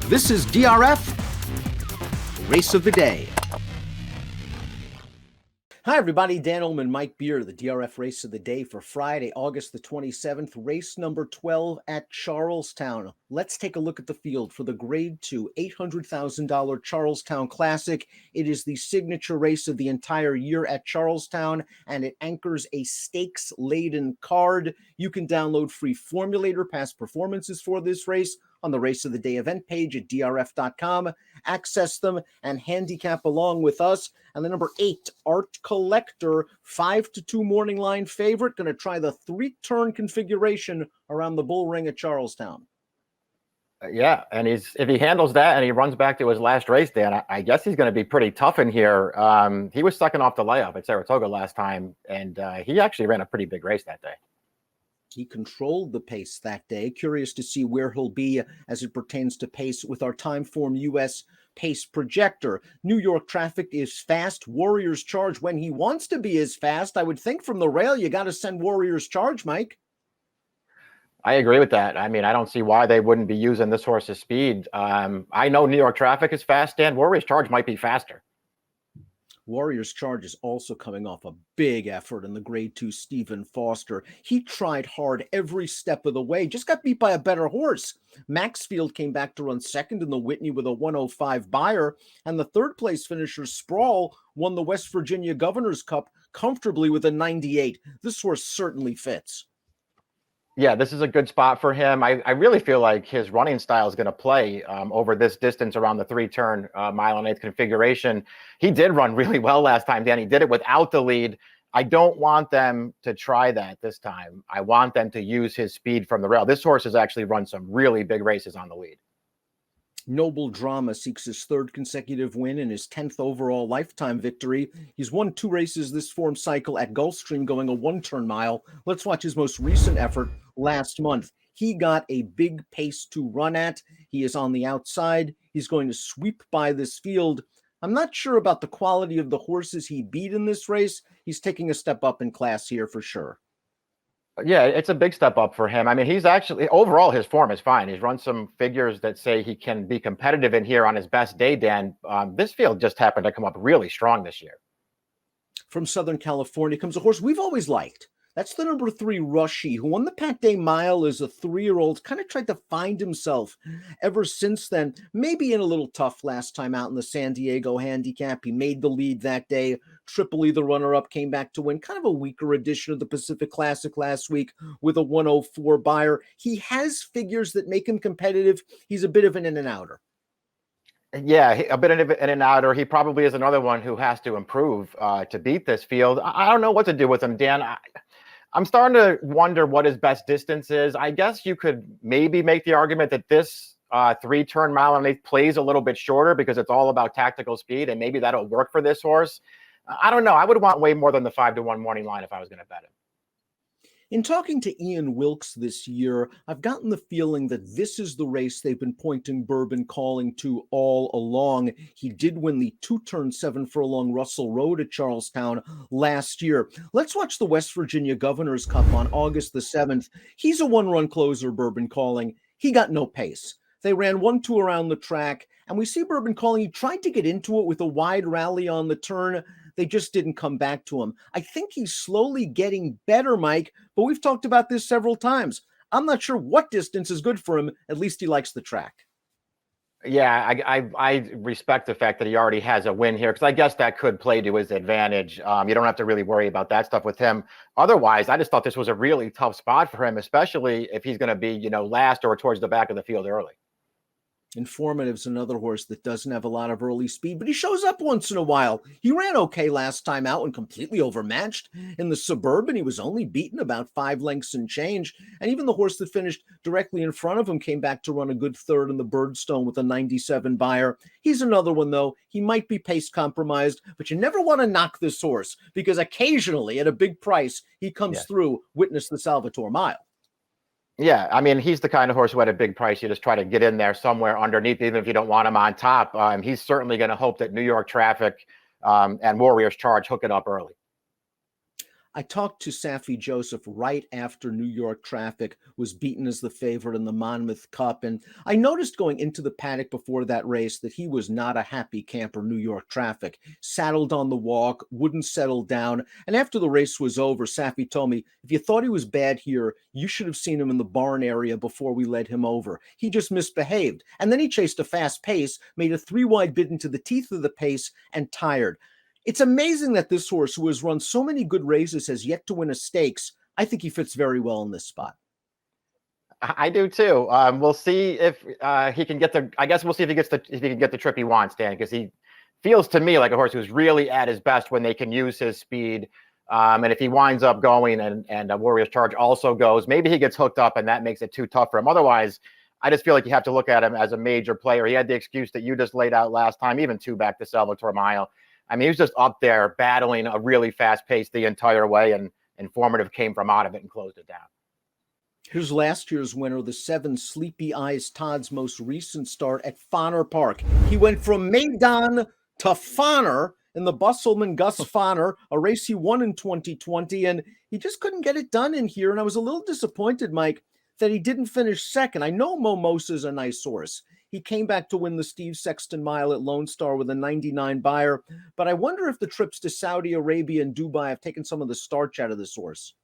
This is DRF, Race of the Day. Hi, everybody. Dan Illman, Mike Beer, the DRF Race of the Day for Friday, August the 27th, race number 12 at Charlestown. Let's take a look at the field for the Grade 2 $800,000 Charlestown Classic. It is the signature race of the entire year at Charlestown, and it anchors a stakes-laden card. You can download free formulator past performances for this race on the Race of the Day event page at drf.com. Access them and handicap along with us. And the number 8, Art Collector, 5-2 morning line favorite, going to try the 3-turn configuration around the bull ring at Charlestown. Yeah, and if he handles that and he runs back to his last race, Dan, I guess he's going to be pretty tough in here. He was sucking off the layup at Saratoga last time, and he actually ran a pretty big race that day. He controlled the pace that day. Curious to see where he'll be as it pertains to pace with our Timeform US pace projector. New York traffic is fast. Warriors Charge when he wants to be as fast. I would think from the rail, you got to send Warriors Charge, Mike. I agree with that. I mean, I don't see why they wouldn't be using this horse's speed. I know New York traffic is fast, Dan. Warriors Charge might be faster. Warriors Charge is also coming off a big effort in the Grade 2 Stephen Foster. He tried hard every step of the way, just got beat by a better horse. Maxfield came back to run second in the Whitney with a 105 buyer, and the third place finisher Sproul won the West Virginia Governor's Cup comfortably with a 98. This horse certainly fits. Yeah, this is a good spot for him. I really feel like his running style is going to play over this distance around the 3-turn mile and eighth configuration. He did run really well last time, Dan. He did it without the lead. I don't want them to try that this time. I want them to use his speed from the rail. This horse has actually run some really big races on the lead. Noble Drama seeks his 3rd consecutive win and his 10th overall lifetime victory. He's won 2 races this form cycle at Gulfstream, going a 1-turn mile. Let's watch his most recent effort last month. He got a big pace to run at. He is on the outside. He's going to sweep by this field. I'm not sure about the quality of the horses he beat in this race. He's taking a step up in class here for sure. Yeah, it's a big step up for him. I mean, he's actually, overall, his form is fine. He's run some figures that say he can be competitive in here on his best day, Dan. This field just happened to come up really strong this year. From Southern California comes a horse we've always liked. That's the number 3, Rushy, who won the Pat Day Mile as a 3-year-old, kind of tried to find himself ever since then. Maybe in a little tough last time out in the San Diego handicap. He made the lead that day. Tripoli, the runner-up, came back to win. Kind of a weaker edition of the Pacific Classic last week with a 104 buyer. He has figures that make him competitive. He's a bit of an in-and-outer. Yeah, a bit of an in-and-outer. He probably is another one who has to improve to beat this field. I don't know what to do with him, Dan. I'm starting to wonder what his best distance is. I guess you could maybe make the argument that this 3-turn mile and eighth plays a little bit shorter because it's all about tactical speed, and maybe that'll work for this horse. I don't know. I would want way more than the 5-1 morning line if I was going to bet him. In talking to Ian Wilkes this year, I've gotten the feeling that this is the race they've been pointing Bourbon Calling to all along. He did win the 2-turn 7-furlong Russell Road at Charlestown last year. Let's watch the West Virginia Governor's Cup on August the 7th. He's a 1-run closer, Bourbon Calling. He got no pace. They ran 1-2 around the track, and we see Bourbon Calling. He tried to get into it with a wide rally on the turn. They just didn't come back to him. I think he's slowly getting better, Mike, but we've talked about this several times. I'm not sure what distance is good for him. At least he likes the track. Yeah, I respect the fact that he already has a win here, because I guess that could play to his advantage. You don't have to really worry about that stuff with him. Otherwise, I just thought this was a really tough spot for him, especially if he's going to be, last or towards the back of the field early. Informative's another horse that doesn't have a lot of early speed, but he shows up once in a while. He ran okay last time out and completely overmatched. In the Suburban, he was only beaten about 5 lengths and change. And even the horse that finished directly in front of him came back to run a good 3rd in the Birdstone with a 97 buyer. He's another one, though. He might be pace compromised, but you never want to knock this horse because occasionally at a big price, he comes through. Witness the Salvatore Mile. Yeah, I mean, he's the kind of horse who at a big price, you just try to get in there somewhere underneath, even if you don't want him on top. He's certainly going to hope that New York traffic and Warriors Charge hook it up early. I talked to Safi Joseph right after New York Traffic was beaten as the favorite in the Monmouth Cup. And I noticed going into the paddock before that race that he was not a happy camper, New York Traffic. Saddled on the walk, wouldn't settle down. And after the race was over, Safi told me, if you thought he was bad here, you should have seen him in the barn area before we led him over. He just misbehaved. And then he chased a fast pace, made a 3-wide bid into the teeth of the pace, and tired. It's amazing that this horse, who has run so many good races, has yet to win a stakes. I think he fits very well in this spot. I do too. We'll see if he can get the. I guess we'll see if he can get the trip he wants, Dan, because he feels to me like a horse who's really at his best when they can use his speed. And if he winds up going and a Warrior's Charge also goes, maybe he gets hooked up and that makes it too tough for him. Otherwise, I just feel like you have to look at him as a major player. He had the excuse that you just laid out last time, even 2 back to Salvatore Mile. I mean, he was just up there battling a really fast pace the entire way, and Informative came from out of it and closed it down. Here's last year's winner, the 7 Sleepy Eyes Todd's most recent start at Fonner Park. He went from Maidan to Fonner in the Busselman Gus Fonner, a race he won in 2020, and he just couldn't get it done in here. And I was a little disappointed, Mike, that he didn't finish second. I know Momosa's a nice horse. He came back to win the Steve Sexton Mile at Lone Star with a 99 buyer. But I wonder if the trips to Saudi Arabia and Dubai have taken some of the starch out of this horse.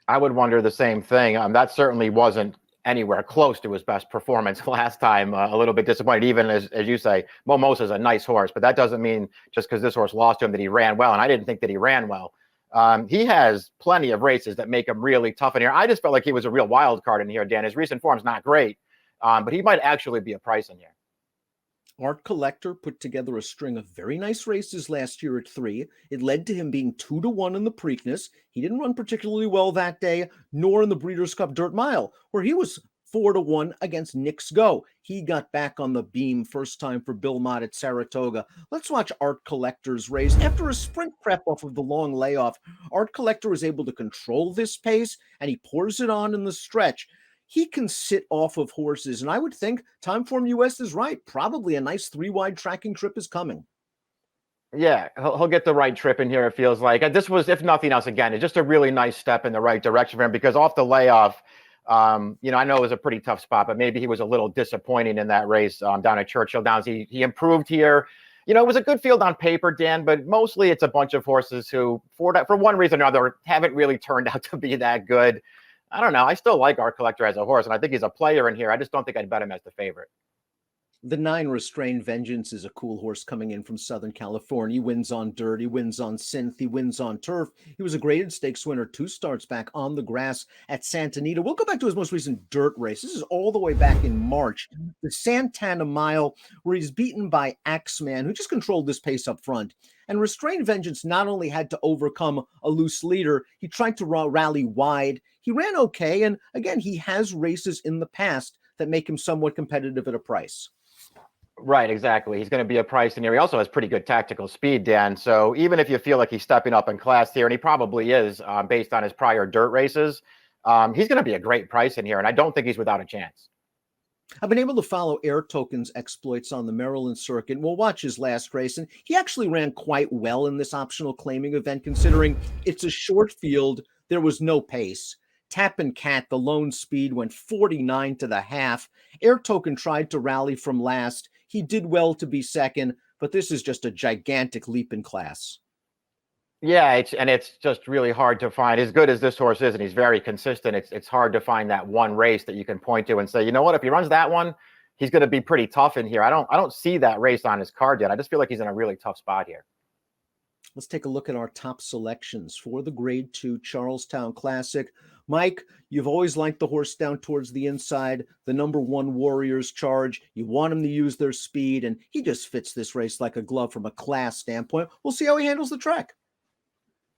I would wonder the same thing. That certainly wasn't anywhere close to his best performance last time. A little bit disappointed, even as you say, Momosa's a nice horse, but that doesn't mean just because this horse lost to him that he ran well. And I didn't think that he ran well. He has plenty of races that make him really tough in here. I just felt like he was a real wild card in here, Dan. His recent form's not great. But he might actually be a price in here. Art Collector put together a string of very nice races last year at 3. It led to him being 2-1 in the Preakness. He didn't run particularly well that day, nor in the Breeders' Cup Dirt Mile, where he was 4-1 against Knicks Go. He got back on the beam first time for Bill Mott at Saratoga. Let's watch Art Collector's race. After a sprint prep off of the long layoff, Art Collector was able to control this pace, and he pours it on in the stretch. He can sit off of horses, and I would think Timeform US is right. Probably a nice 3-wide tracking trip is coming. Yeah, he'll get the right trip in here, it feels like. This was, if nothing else, again, it's just a really nice step in the right direction for him, because off the layoff, I know it was a pretty tough spot, but maybe he was a little disappointing in that race down at Churchill Downs. He improved here. It was a good field on paper, Dan, but mostly it's a bunch of horses who, for one reason or another, haven't really turned out to be that good. I don't know. I still like Art Collector as a horse, and I think he's a player in here. I just don't think I'd bet him as the favorite. The 9 Restrained Vengeance is a cool horse coming in from Southern California. He wins on dirt, he wins on synth, he wins on turf. He was a graded stakes winner 2 starts back on the grass at Santa Anita. We'll go back to his most recent dirt race. This is all the way back in March, the Santana Mile, where he's beaten by Axeman, who just controlled this pace up front. And Restrained Vengeance not only had to overcome a loose leader, he tried to rally wide. He ran okay, and again, he has races in the past that make him somewhat competitive at a price. Right, exactly. He's going to be a price in here. He also has pretty good tactical speed, Dan. So even if you feel like he's stepping up in class here, and he probably is based on his prior dirt races, he's going to be a great price in here, and I don't think he's without a chance. I've been able to follow Air Token's exploits on the Maryland circuit. We'll watch his last race, and he actually ran quite well in this optional claiming event, considering it's a short field. There was no pace. Tappan Cat, the lone speed, went 49 to the half. Air Token tried to rally from last. He did well to be second, but this is just a gigantic leap in class. Yeah, it's just really hard to find. As good as this horse is, and he's very consistent, it's hard to find that one race that you can point to and say, you know what, if he runs that one, he's going to be pretty tough in here. I don't see that race on his card yet. I just feel like he's in a really tough spot here. Let's take a look at our top selections for the Grade 2 Charlestown Classic. Mike, you've always liked the horse down towards the inside, the number 1 Warrior's Charge. You want him to use their speed, and he just fits this race like a glove from a class standpoint. We'll see how he handles the track.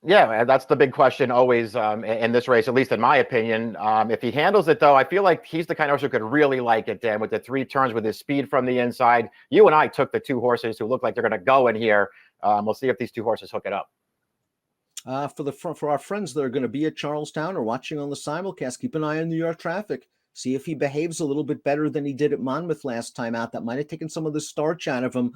Yeah, that's the big question always in this race, at least in my opinion. If he handles it, though, I feel like he's the kind of horse who could really like it, Dan, with the 3 turns, with his speed from the inside. You and I took the 2 horses who look like they're going to go in here. We'll see if these 2 horses hook it up. For our friends that are going to be at Charlestown or watching on the simulcast, keep an eye on New York Traffic. See if he behaves a little bit better than he did at Monmouth last time out. That might have taken some of the starch out of him.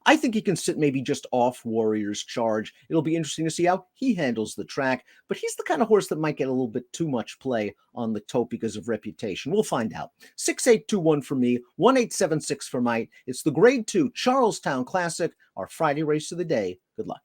I think he can sit maybe just off Warrior's Charge. It'll be interesting to see how he handles the track, but he's the kind of horse that might get a little bit too much play on the tote because of reputation. We'll find out. 6821 for me, 1876 for Mike. It's the Grade 2 Charlestown Classic, our Friday race of the day. Good luck.